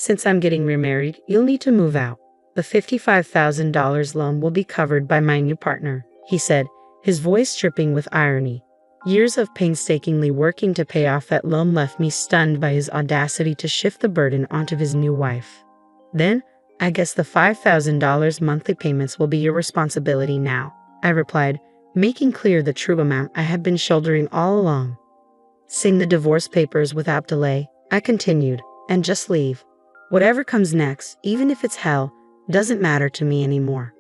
Since I'm getting remarried, you'll need to move out. The $55,000 loan will be covered by my new partner," he said, his voice dripping with irony. Years of painstakingly working to pay off that loan left me stunned by his audacity to shift the burden onto his new wife. "Then, I guess the $5,000 monthly payments will be your responsibility now," I replied, making clear the true amount I had been shouldering all along. "Sign the divorce papers without delay," I continued, "and just leave. Whatever comes next, even if it's hell, doesn't matter to me anymore."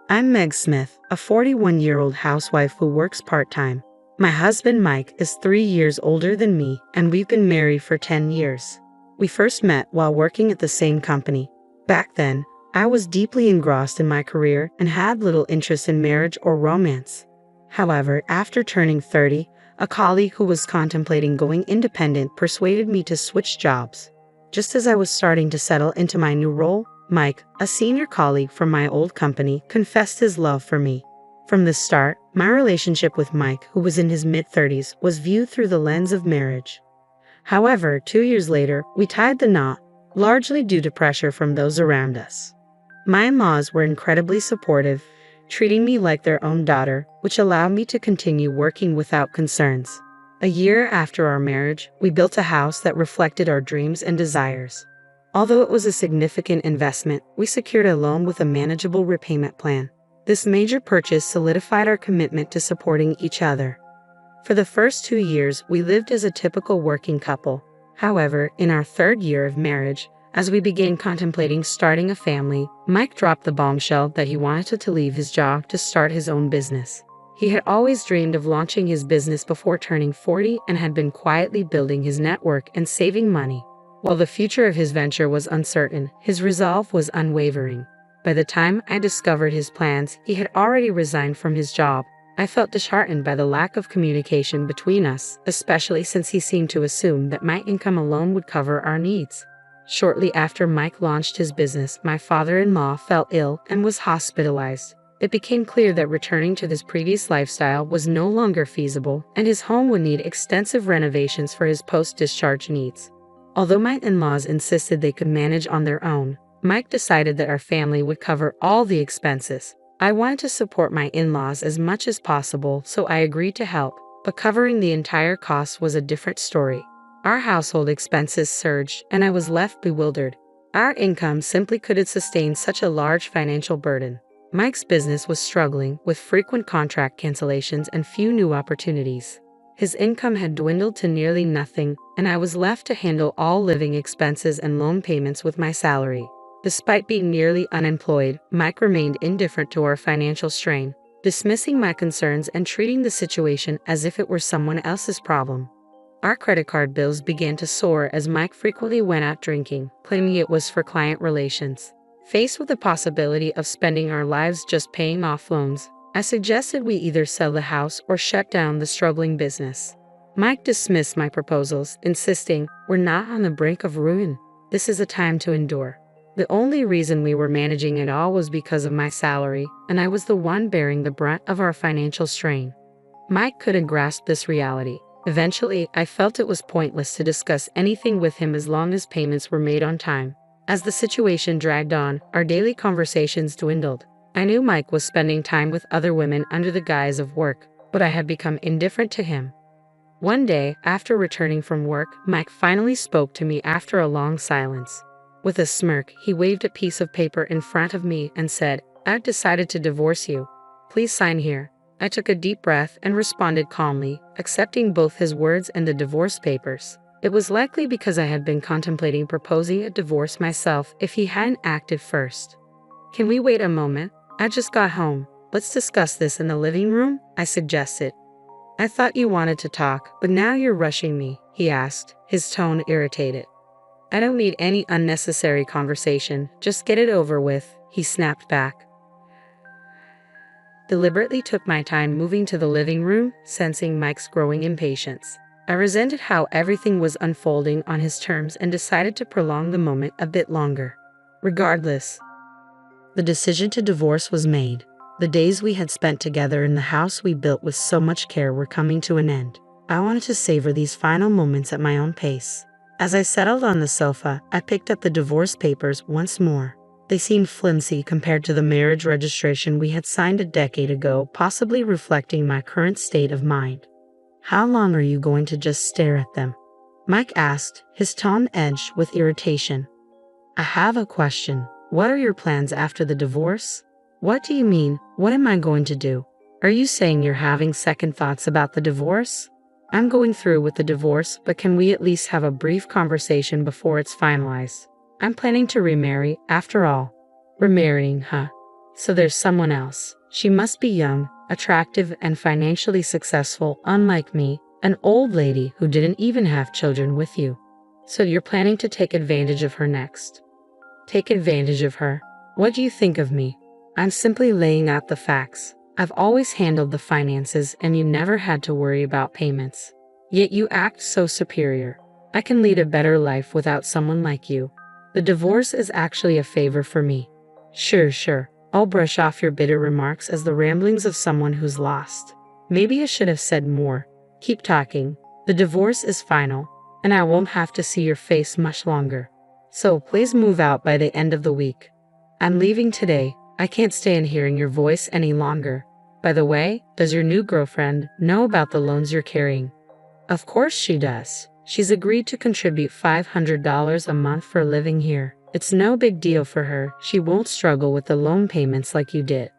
I'm Meg Smith, a 41-year-old housewife who works part-time. My husband Mike is 3 years older than me, and we've been married for 10 years. We first met while working at the same company. Back then, I was deeply engrossed in my career and had little interest in marriage or romance. However, after turning 30, a colleague who was contemplating going independent persuaded me to switch jobs. Just as I was starting to settle into my new role, Mike, a senior colleague from my old company, confessed his love for me. From the start, my relationship with Mike, who was in his mid-30s, was viewed through the lens of marriage. However, 2 years later, we tied the knot, largely due to pressure from those around us. My in-laws were incredibly supportive, treating me like their own daughter, which allowed me to continue working without concerns. A year after our marriage, we built a house that reflected our dreams and desires. Although it was a significant investment, we secured a loan with a manageable repayment plan. This major purchase solidified our commitment to supporting each other. For the first 2 years, we lived as a typical working couple. However, in our 3rd year of marriage, as we began contemplating starting a family, Mike dropped the bombshell that he wanted to leave his job to start his own business. He had always dreamed of launching his business before turning 40 and had been quietly building his network and saving money. While the future of his venture was uncertain, his resolve was unwavering. By the time I discovered his plans, he had already resigned from his job. I felt disheartened by the lack of communication between us, especially since he seemed to assume that my income alone would cover our needs. Shortly after Mike launched his business, my father-in-law fell ill and was hospitalized. It became clear that returning to his previous lifestyle was no longer feasible, and his home would need extensive renovations for his post-discharge needs. Although my in-laws insisted they could manage on their own, Mike decided that our family would cover all the expenses. I wanted to support my in-laws as much as possible, so I agreed to help, but covering the entire cost was a different story. Our household expenses surged, and I was left bewildered. Our income simply couldn't sustain such a large financial burden. Mike's business was struggling, with frequent contract cancellations and few new opportunities. His income had dwindled to nearly nothing, and I was left to handle all living expenses and loan payments with my salary. Despite being nearly unemployed, Mike remained indifferent to our financial strain, dismissing my concerns and treating the situation as if it were someone else's problem. Our credit card bills began to soar as Mike frequently went out drinking, claiming it was for client relations. Faced with the possibility of spending our lives just paying off loans, I suggested we either sell the house or shut down the struggling business. Mike dismissed my proposals, insisting, "We're not on the brink of ruin. This is a time to endure." The only reason we were managing it all was because of my salary, and I was the one bearing the brunt of our financial strain. Mike couldn't grasp this reality. Eventually, I felt it was pointless to discuss anything with him as long as payments were made on time. As the situation dragged on, our daily conversations dwindled. I knew Mike was spending time with other women under the guise of work, but I had become indifferent to him. One day, after returning from work, Mike finally spoke to me after a long silence. With a smirk, he waved a piece of paper in front of me and said, "I've decided to divorce you. Please sign here." I took a deep breath and responded calmly, accepting both his words and the divorce papers. It was likely because I had been contemplating proposing a divorce myself if he hadn't acted first. "Can we wait a moment? I just got home. Let's discuss this in the living room," I suggested. "I thought you wanted to talk, but now you're rushing me," he asked, his tone irritated. "I don't need any unnecessary conversation. Just get it over with," he snapped back. Deliberately took my time moving to the living room, sensing Mike's growing impatience. I resented how everything was unfolding on his terms and decided to prolong the moment a bit longer. Regardless, the decision to divorce was made. The days we had spent together in the house we built with so much care were coming to an end. I wanted to savor these final moments at my own pace. As I settled on the sofa, I picked up the divorce papers once more. They seemed flimsy compared to the marriage registration we had signed a decade ago, possibly reflecting my current state of mind. How long are you going to just stare at them? Mike asked, his tone edged with irritation. I have a question. What are your plans after the divorce? What do you mean? What am I going to do? Are you saying you're having second thoughts about the divorce? I'm going through with the divorce, but can we at least have a brief conversation before it's finalized? I'm planning to remarry, after all. Remarrying, huh? So there's someone else. She must be young, attractive, and financially successful, unlike me, an old lady who didn't even have children with you. So you're planning to take advantage of her next. Take advantage of her? What do you think of me? I'm simply laying out the facts. I've always handled the finances and you never had to worry about payments. Yet you act so superior. I can lead a better life without someone like you. The divorce is actually a favor for me. Sure. I'll brush off your bitter remarks as the ramblings of someone who's lost. Maybe I should have said more. Keep talking. The divorce is final, and I won't have to see your face much longer. So please move out by the end of the week. I'm leaving today. I can't stand hearing your voice any longer. By the way, does your new girlfriend know about the loans you're carrying? Of course she does. She's agreed to contribute $500 a month for living here. It's no big deal for her. She won't struggle with the loan payments like you did.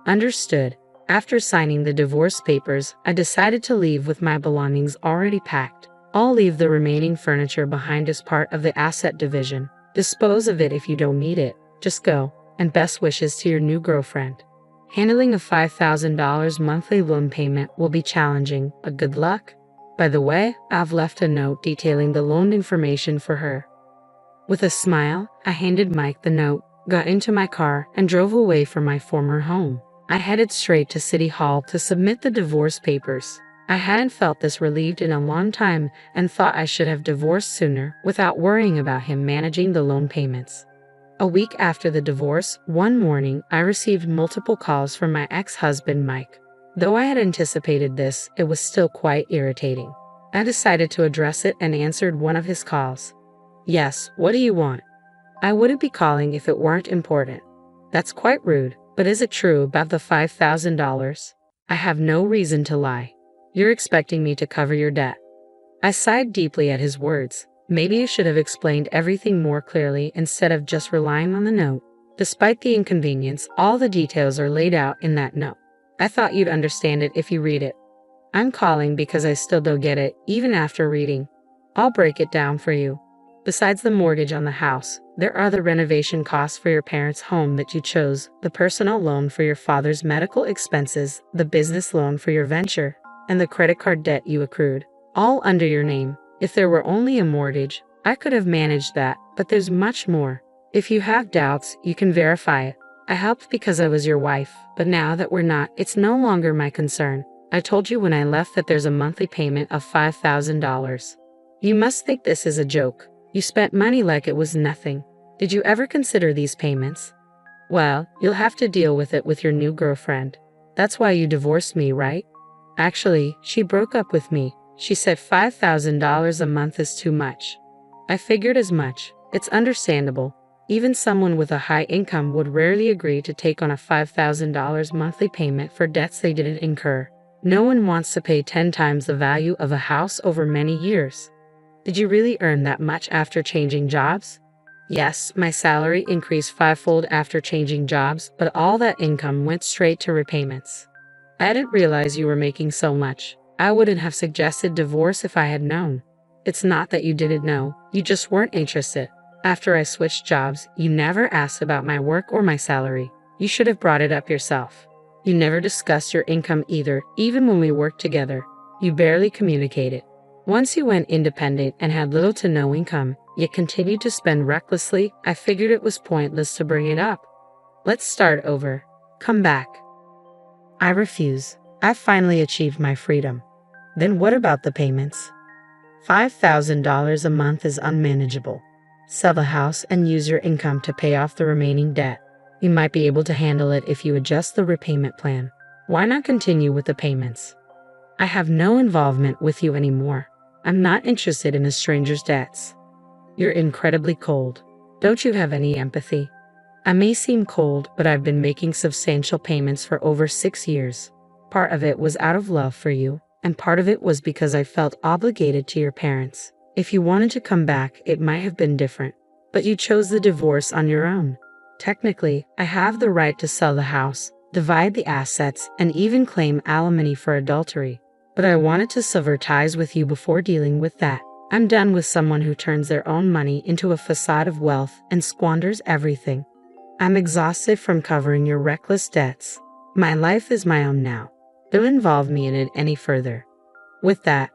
Understood. After signing the divorce papers, I decided to leave with my belongings already packed. I'll leave the remaining furniture behind as part of the asset division. Dispose of it if you don't need it. Just go. And best wishes to your new girlfriend. Handling a $5,000 monthly loan payment will be challenging, but good luck. By the way, I've left a note detailing the loan information for her. With a smile, I handed Mike the note, got into my car, and drove away from my former home. I headed straight to City Hall to submit the divorce papers. I hadn't felt this relieved in a long time and thought I should have divorced sooner without worrying about him managing the loan payments. A week after the divorce, one morning, I received multiple calls from my ex-husband Mike. Though I had anticipated this, it was still quite irritating. I decided to address it and answered one of his calls. Yes, what do you want? I wouldn't be calling if it weren't important. That's quite rude, but is it true about the $5,000? I have no reason to lie. You're expecting me to cover your debt. I sighed deeply at his words. Maybe I should have explained everything more clearly instead of just relying on the note. Despite the inconvenience, all the details are laid out in that note. I thought you'd understand it if you read it. I'm calling because I still don't get it, even after reading. I'll break it down for you. Besides the mortgage on the house, there are the renovation costs for your parents' home that you chose, the personal loan for your father's medical expenses, the business loan for your venture, and the credit card debt you accrued, all under your name. If there were only a mortgage, I could have managed that, but there's much more. If you have doubts, you can verify it. I helped because I was your wife, but now that we're not, it's no longer my concern. I told you when I left that there's a monthly payment of $5,000. You must think this is a joke. You spent money like it was nothing. Did you ever consider these payments? Well, you'll have to deal with it with your new girlfriend. That's why you divorced me, right? Actually, she broke up with me. She said $5,000 a month is too much. I figured as much. It's understandable. Even someone with a high income would rarely agree to take on a $5,000 monthly payment for debts they didn't incur. No one wants to pay 10 times the value of a house over many years. Did you really earn that much after changing jobs? Yes, my salary increased fivefold after changing jobs, but all that income went straight to repayments. I didn't realize you were making so much. I wouldn't have suggested divorce if I had known. It's not that you didn't know, you just weren't interested. After I switched jobs, you never asked about my work or my salary. You should have brought it up yourself. You never discussed your income either, even when we worked together. You barely communicated. Once you went independent and had little to no income, yet continued to spend recklessly, I figured it was pointless to bring it up. Let's start over. Come back. I refuse. I've finally achieved my freedom. Then what about the payments? $5,000 a month is unmanageable. Sell the house and use your income to pay off the remaining debt. You might be able to handle it if you adjust the repayment plan. Why not continue with the payments? I have no involvement with you anymore. I'm not interested in a stranger's debts. You're incredibly cold. Don't you have any empathy? I may seem cold, but I've been making substantial payments for over 6 years. Part of it was out of love for you, and part of it was because I felt obligated to your parents. If you wanted to come back, it might have been different. But you chose the divorce on your own. Technically, I have the right to sell the house, divide the assets, and even claim alimony for adultery. But I wanted to sever ties with you before dealing with that. I'm done with someone who turns their own money into a facade of wealth and squanders everything. I'm exhausted from covering your reckless debts. My life is my own now. Don't involve me in it any further. With that,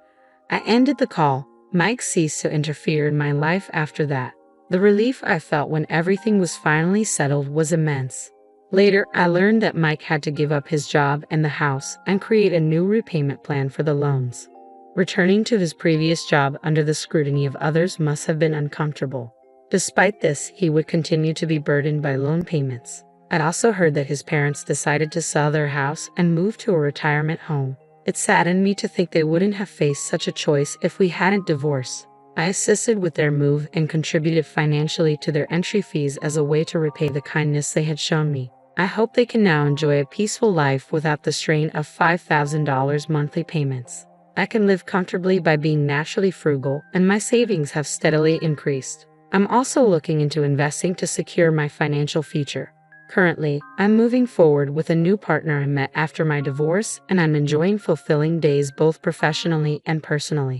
I ended the call. Mike ceased to interfere in my life after that. The relief I felt when everything was finally settled was immense. Later, I learned that Mike had to give up his job and the house and create a new repayment plan for the loans. Returning to his previous job under the scrutiny of others must have been uncomfortable. Despite this, he would continue to be burdened by loan payments. I'd also heard that his parents decided to sell their house and move to a retirement home. It saddened me to think they wouldn't have faced such a choice if we hadn't divorced. I assisted with their move and contributed financially to their entry fees as a way to repay the kindness they had shown me. I hope they can now enjoy a peaceful life without the strain of $5,000 monthly payments. I can live comfortably by being naturally frugal, and my savings have steadily increased. I'm also looking into investing to secure my financial future. Currently, I'm moving forward with a new partner I met after my divorce, and I'm enjoying fulfilling days both professionally and personally.